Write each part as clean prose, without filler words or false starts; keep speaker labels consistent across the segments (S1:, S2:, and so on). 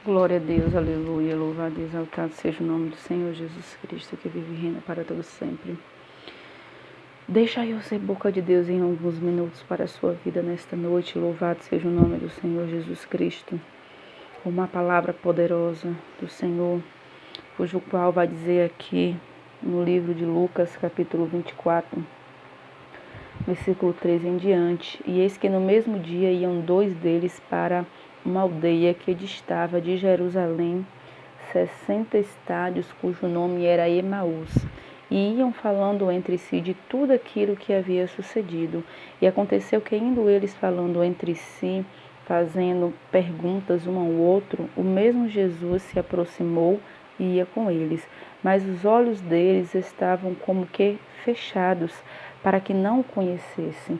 S1: Glória a Deus, aleluia, louvado e exaltado seja o nome do Senhor Jesus Cristo, que vive e reina para todos sempre. Deixa eu ser boca de Deus em alguns minutos para a sua vida nesta noite, louvado seja o nome do Senhor Jesus Cristo. Uma palavra poderosa do Senhor, cujo qual vai dizer aqui no livro de Lucas, capítulo 24, versículo 13 em diante. E eis que no mesmo dia iam dois deles para uma aldeia que distava de Jerusalém 60 estádios, cujo nome era Emaús, e iam falando entre si de tudo aquilo que havia sucedido. E aconteceu que, indo eles falando entre si, fazendo perguntas um ao outro, o mesmo Jesus se aproximou e ia com eles, mas os olhos deles estavam como que fechados, para que não o conhecessem.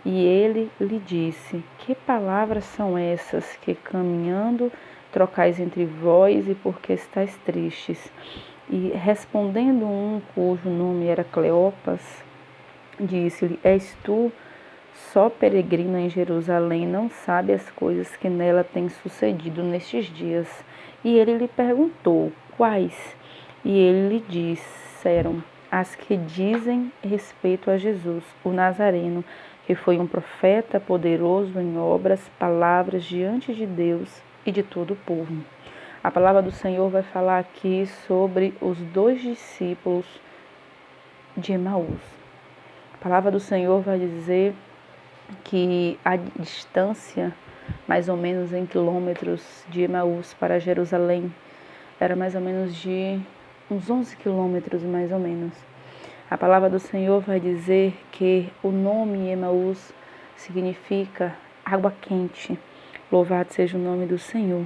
S1: E ele lhe disse: que palavras são essas que, caminhando, trocais entre vós, e por que estáis tristes? E respondendo um, cujo nome era Cleopas, disse-lhe: és tu só peregrino em Jerusalém, não sabe as coisas que nela têm sucedido nestes dias? E ele lhe perguntou: quais? E ele lhe disseram: as que dizem respeito a Jesus, o Nazareno, que foi um profeta poderoso em obras, palavras diante de Deus e de todo o povo. A palavra do Senhor vai falar aqui sobre os dois discípulos de Emaús. A palavra do Senhor vai dizer que a distância, mais ou menos em quilômetros, de Emaús para Jerusalém, era mais ou menos de uns 11 quilômetros, mais ou menos. A palavra do Senhor vai dizer que o nome Emaús significa água quente. Louvado seja o nome do Senhor.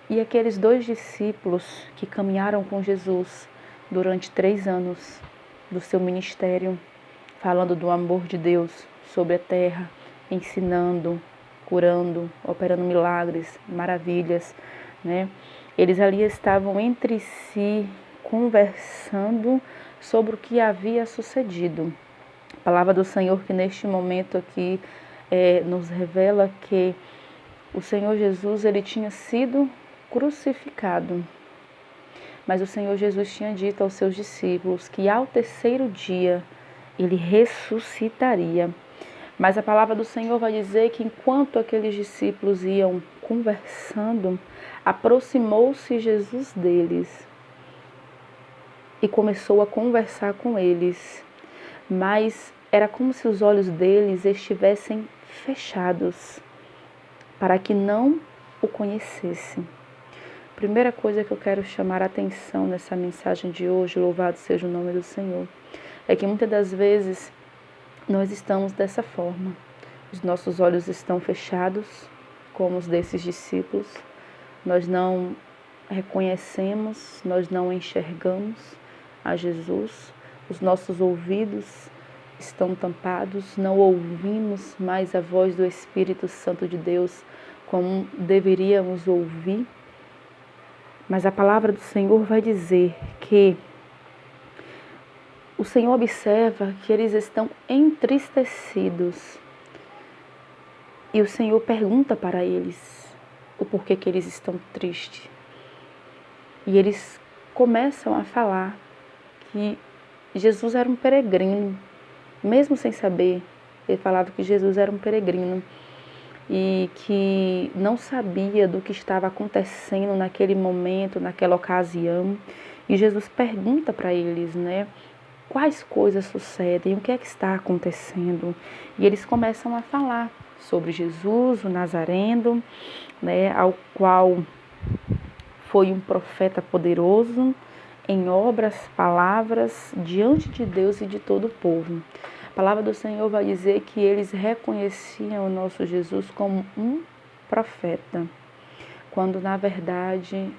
S1: E aqueles dois discípulos que caminharam com Jesus durante 3 anos do seu ministério, falando do amor de Deus sobre a terra, ensinando, curando, operando milagres, maravilhas, né? Eles ali estavam entre si conversando sobre o que havia sucedido. A palavra do Senhor que neste momento aqui nos revela que o Senhor Jesus ele tinha sido crucificado, mas o Senhor Jesus tinha dito aos seus discípulos que ao terceiro dia ele ressuscitaria. Mas a palavra do Senhor vai dizer que enquanto aqueles discípulos iam conversando, aproximou-se Jesus deles e começou a conversar com eles, mas era como se os olhos deles estivessem fechados, para que não o conhecessem. Primeira coisa que eu quero chamar a atenção nessa mensagem de hoje, louvado seja o nome do Senhor, é que muitas das vezes nós estamos dessa forma. Os nossos olhos estão fechados, como os desses discípulos. Nós não reconhecemos, nós não enxergamos a Jesus. Os nossos ouvidos estão tampados, não ouvimos mais a voz do Espírito Santo de Deus como deveríamos ouvir. Mas a palavra do Senhor vai dizer que o Senhor observa que eles estão entristecidos. E o Senhor pergunta para eles o porquê que eles estão tristes. E eles começam a falar que Jesus era um peregrino. Mesmo sem saber, ele falava que Jesus era um peregrino. E que não sabia do que estava acontecendo naquele momento, naquela ocasião. E Jesus pergunta para eles, né? Quais coisas sucedem, o que é que está acontecendo? E eles começam a falar sobre Jesus, o Nazareno, né, ao qual foi um profeta poderoso em obras, palavras, diante de Deus e de todo o povo. A palavra do Senhor vai dizer que eles reconheciam o nosso Jesus como um profeta, quando na verdade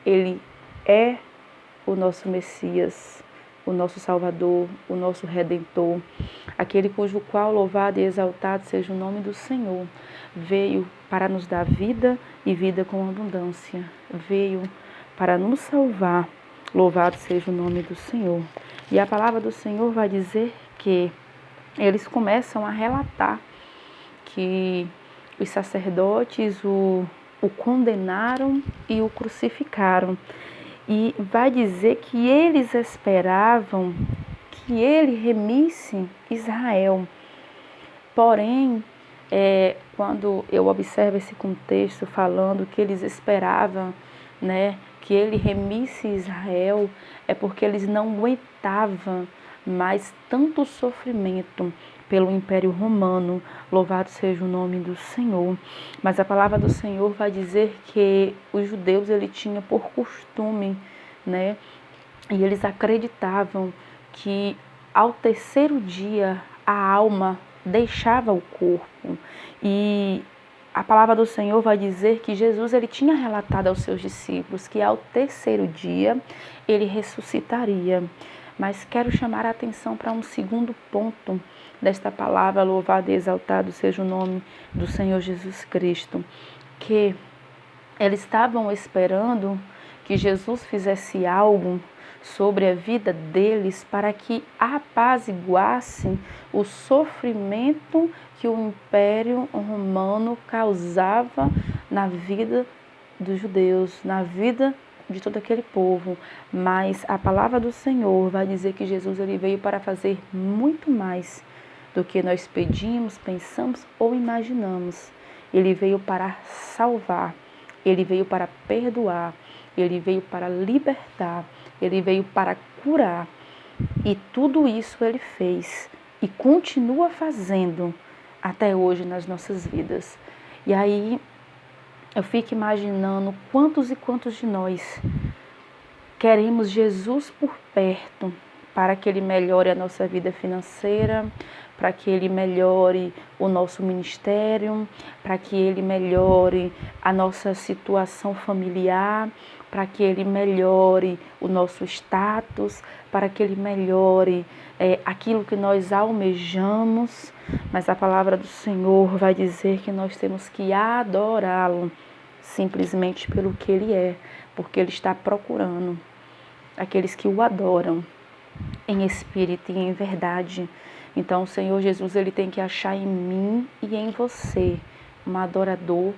S1: ele é o nosso Messias, o nosso Salvador, o nosso Redentor, aquele cujo qual louvado e exaltado seja o nome do Senhor, veio para nos dar vida e vida com abundância, veio para nos salvar, louvado seja o nome do Senhor. E a palavra do Senhor vai dizer que eles começam a relatar que os sacerdotes o o condenaram e o crucificaram. E vai dizer que eles esperavam que ele remisse Israel. Porém, quando eu observo esse contexto falando que eles esperavam, né, que ele remisse Israel, é porque eles não aguentavam mais tanto sofrimento pelo Império Romano. Louvado seja o nome do Senhor. Mas a palavra do Senhor vai dizer que os judeus ele tinha por costume, né, e eles acreditavam que ao terceiro dia a alma deixava o corpo. E a palavra do Senhor vai dizer que Jesus ele tinha relatado aos seus discípulos que ao terceiro dia ele ressuscitaria. Mas quero chamar a atenção para um segundo ponto desta palavra, louvado e exaltado seja o nome do Senhor Jesus Cristo, que eles estavam esperando que Jesus fizesse algo sobre a vida deles para que apaziguasse o sofrimento que o Império Romano causava na vida dos judeus, na vida de todo aquele povo. Mas a palavra do Senhor vai dizer que Jesus ele veio para fazer muito mais do que nós pedimos, pensamos ou imaginamos. Ele veio para salvar, ele veio para perdoar, ele veio para libertar, ele veio para curar. E tudo isso ele fez e continua fazendo até hoje nas nossas vidas. E aí eu fico imaginando quantos e quantos de nós queremos Jesus por perto para que ele melhore a nossa vida financeira, para que ele melhore o nosso ministério, para que ele melhore a nossa situação familiar, para que ele melhore o nosso status, para que ele melhore aquilo que nós almejamos. Mas a palavra do Senhor vai dizer que nós temos que adorá-lo simplesmente pelo que ele é, porque ele está procurando aqueles que o adoram em espírito e em verdade. Então o Senhor Jesus ele tem que achar em mim e em você um adorador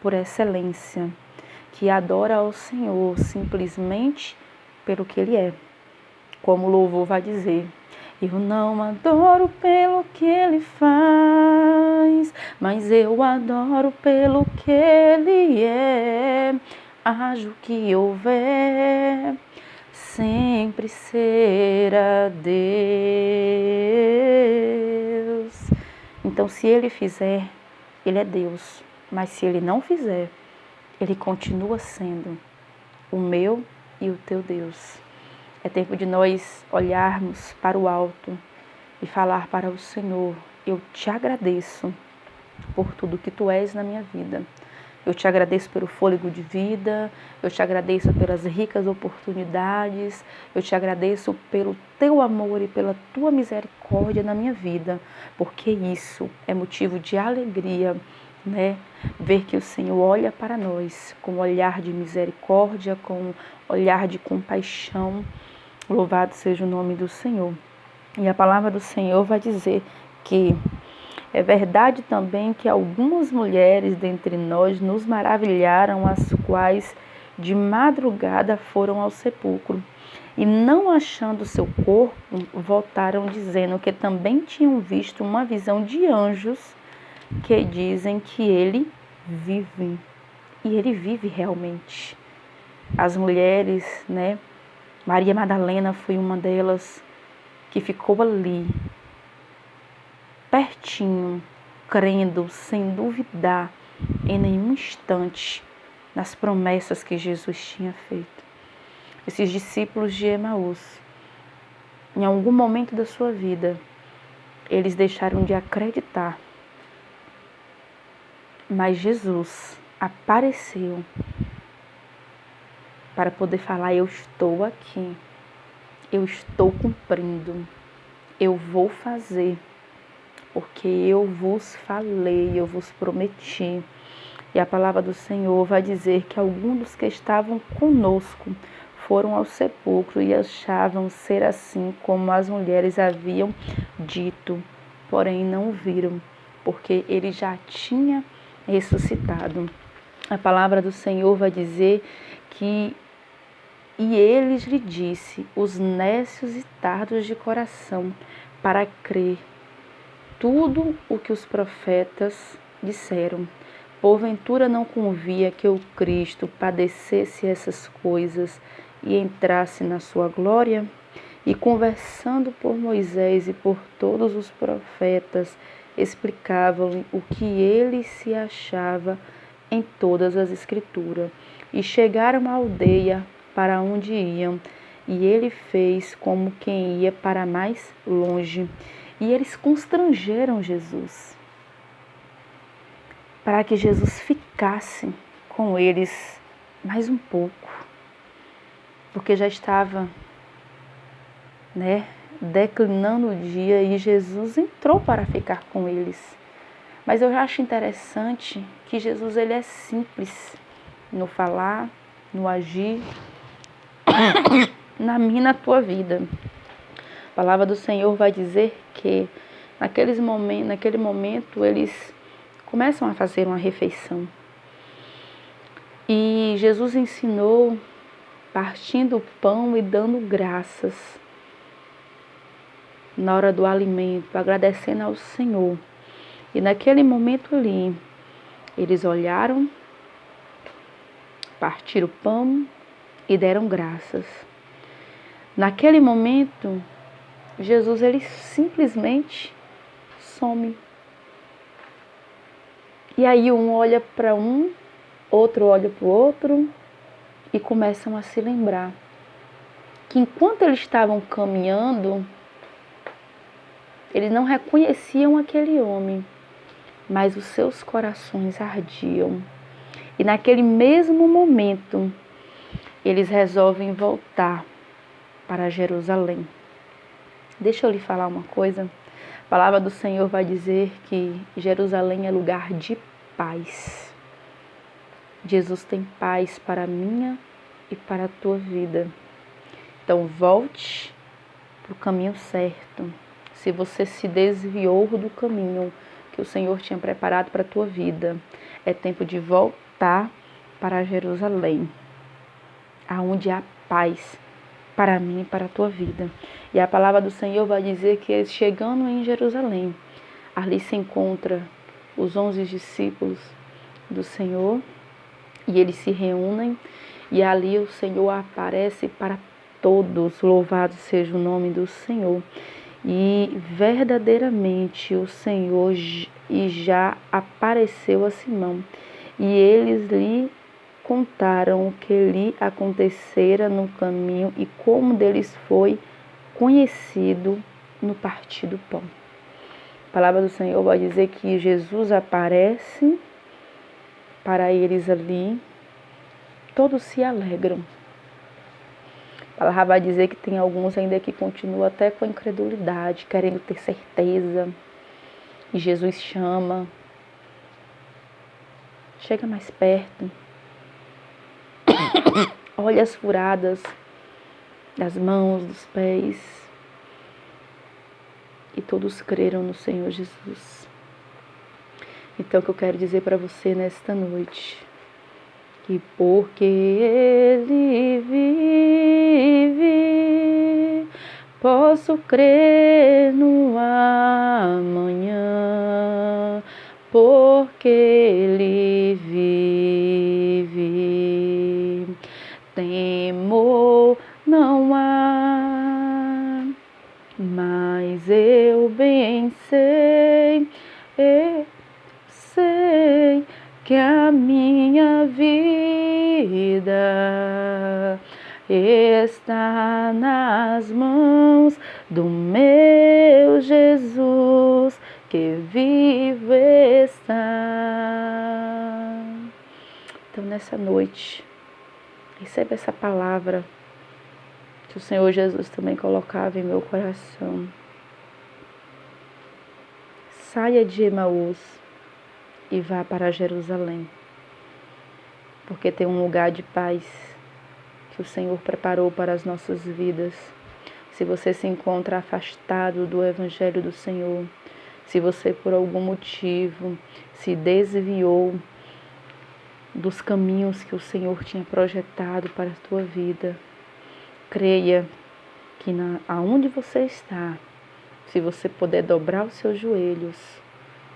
S1: por excelência, que adora ao Senhor simplesmente pelo que ele é. Como o louvor vai dizer, eu não adoro pelo que ele faz, mas eu adoro pelo que ele é. Haja o que houver, sempre será Deus. Então, se ele fizer, ele é Deus. Mas se ele não fizer, ele continua sendo o meu e o teu Deus. É tempo de nós olharmos para o alto e falar para o Senhor, eu te agradeço por tudo que tu és na minha vida. Eu te agradeço pelo fôlego de vida, eu te agradeço pelas ricas oportunidades, eu te agradeço pelo teu amor e pela tua misericórdia na minha vida, porque isso é motivo de alegria, né? Ver que o Senhor olha para nós com um olhar de misericórdia, com um olhar de compaixão. Louvado seja o nome do Senhor. E a palavra do Senhor vai dizer que é verdade também que algumas mulheres dentre nós nos maravilharam, as quais de madrugada foram ao sepulcro e, não achando seu corpo, voltaram dizendo que também tinham visto uma visão de anjos que dizem que ele vive. E ele vive realmente. As mulheres, né? Maria Madalena foi uma delas que ficou ali, pertinho, crendo, sem duvidar em nenhum instante nas promessas que Jesus tinha feito. Esses discípulos de Emaús, em algum momento da sua vida, eles deixaram de acreditar. Mas Jesus apareceu para poder falar, eu estou aqui, eu estou cumprindo, eu vou fazer, porque eu vos falei, eu vos prometi. E a palavra do Senhor vai dizer que alguns dos que estavam conosco foram ao sepulcro e achavam ser assim como as mulheres haviam dito, porém não viram, porque ele já tinha ressuscitado. A palavra do Senhor vai dizer que e eles lhe disse, os nécios e tardos de coração, para crer tudo o que os profetas disseram. Porventura não convia que o Cristo padecesse essas coisas e entrasse na sua glória? E conversando por Moisés e por todos os profetas, explicavam-lhe o que ele se achava em todas as Escrituras. E chegaram à aldeia para onde iam, e ele fez como quem ia para mais longe. E eles constrangeram Jesus, para que Jesus ficasse com eles mais um pouco, porque já estava, declinando o dia e Jesus entrou para ficar com eles. Mas eu já acho interessante que Jesus ele é simples no falar, no agir, na minha e na tua vida. A palavra do Senhor vai dizer que naquele momento eles começam a fazer uma refeição. E Jesus ensinou partindo o pão e dando graças na hora do alimento, agradecendo ao Senhor. E naquele momento ali, eles olharam, partiram o pão e deram graças. Naquele momento, Jesus ele simplesmente some. E aí um olha para um, outro olha para o outro e começam a se lembrar que enquanto eles estavam caminhando, eles não reconheciam aquele homem, mas os seus corações ardiam. E naquele mesmo momento, eles resolvem voltar para Jerusalém. Deixa eu lhe falar uma coisa. A palavra do Senhor vai dizer que Jerusalém é lugar de paz. Jesus tem paz para a minha e para a tua vida. Então volte para o caminho certo. Se você se desviou do caminho que o Senhor tinha preparado para a tua vida, é tempo de voltar para Jerusalém, aonde há paz para mim e para a tua vida. E a palavra do Senhor vai dizer que eles chegando em Jerusalém, ali se encontra os 11 discípulos do Senhor e eles se reúnem e ali o Senhor aparece para todos. Louvado seja o nome do Senhor. E verdadeiramente o Senhor já apareceu a Simão e eles lhe contaram o que lhe acontecera no caminho e como deles foi conhecido no partir do pão. A palavra do Senhor vai dizer que Jesus aparece para eles ali, todos se alegram. A palavra vai dizer que tem alguns ainda que continuam até com incredulidade, querendo ter certeza. E Jesus chama, chega mais perto, olha as furadas das mãos, dos pés. E todos creram no Senhor Jesus. Então o que eu quero dizer para você nesta noite, que porque Ele vive, posso crer no amanhã, porque Ele vive, temor não há, mas eu bem sei que a minha vida está nas mãos do meu Jesus, que vivo está. Então nessa noite, receba essa palavra que o Senhor Jesus também colocava em meu coração. Saia de Emaús e vá para Jerusalém, porque tem um lugar de paz que o Senhor preparou para as nossas vidas. Se você se encontra afastado do Evangelho do Senhor, se você por algum motivo se desviou dos caminhos que o Senhor tinha projetado para a tua vida. Creia que aonde você está, se você puder dobrar os seus joelhos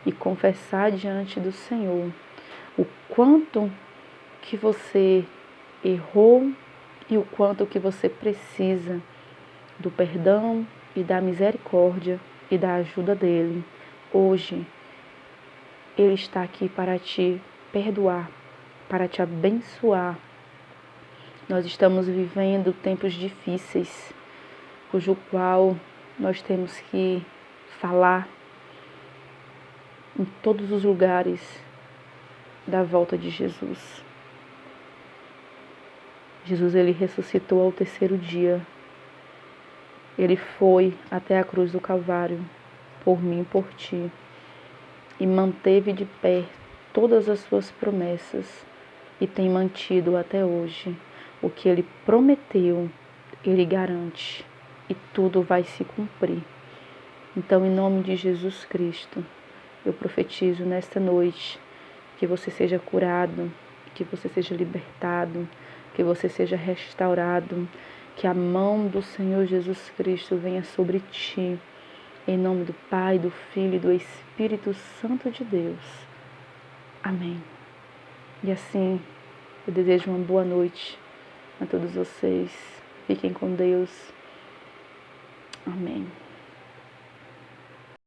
S1: e confessar diante do Senhor o quanto que você errou e o quanto que você precisa do perdão e da misericórdia e da ajuda dele. Hoje, ele está aqui para te perdoar, para te abençoar. Nós estamos vivendo tempos difíceis, cujo qual nós temos que falar em todos os lugares da volta de Jesus. Jesus, ele ressuscitou ao terceiro dia. Ele foi até a cruz do Calvário, por mim e por ti, e manteve de pé todas as suas promessas e tem mantido até hoje. O que ele prometeu, ele garante e tudo vai se cumprir. Então, em nome de Jesus Cristo, eu profetizo nesta noite que você seja curado, que você seja libertado, que você seja restaurado, que a mão do Senhor Jesus Cristo venha sobre ti, em nome do Pai, do Filho e do Espírito Santo de Deus. Amém. E assim, eu desejo uma boa noite a todos vocês. Fiquem com Deus. Amém.